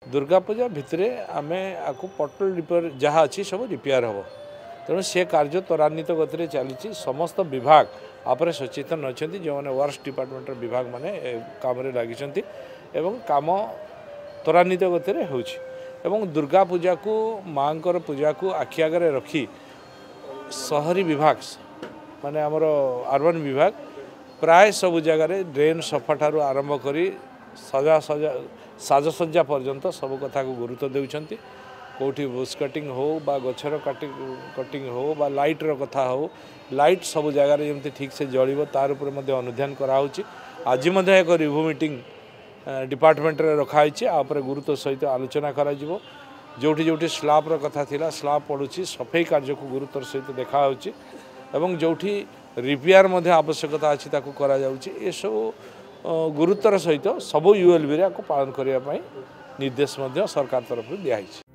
दुर्गा पूजा भितर आम आपको पटल रिपेयर जहाँ अच्छी सब रिपेयर हम तेणु से कार्य त्वरान्वित गति चली समस्त विभाग आप सचेतन अच्छा जो मैंने वर्क्स डिपार्टमेंट विभाग माने काम लगी काम त्वरान्वित गति हो दुर्गा पूजा को माँ पूजा को आखि आगे रखी शहरी विभाग माने आमर अर्बन विभाग प्राय सब जगार ड्रेन सफा ठारू आरंभ करी साजसज्जा पर्यंत सब कथा को गुरुत्व देउछंती कोठी बुश कटिंग हो बा गछर कटिंग हो बा लाइटर कथा हो लाइट सब जगार जमी ठीक से जलिब तार उपर अनुध्यान कराऊँच आज एक रिव्यू मीटिंग डिपार्टमेंट रखाई आपर गुरुत्व सहित आलोचना करा जोठी जोठी स्लाबर कथा थिला स्लाब पड़ुछि सफाई कार्य को गुरुत्वर सहित देखा एवं जोठी रिपेयर आवश्यकता अच्छी करा ये सब गुरुत्वर सहित सब यूएलबी पालन करने निर्देश सरकार तरफ दिखाई।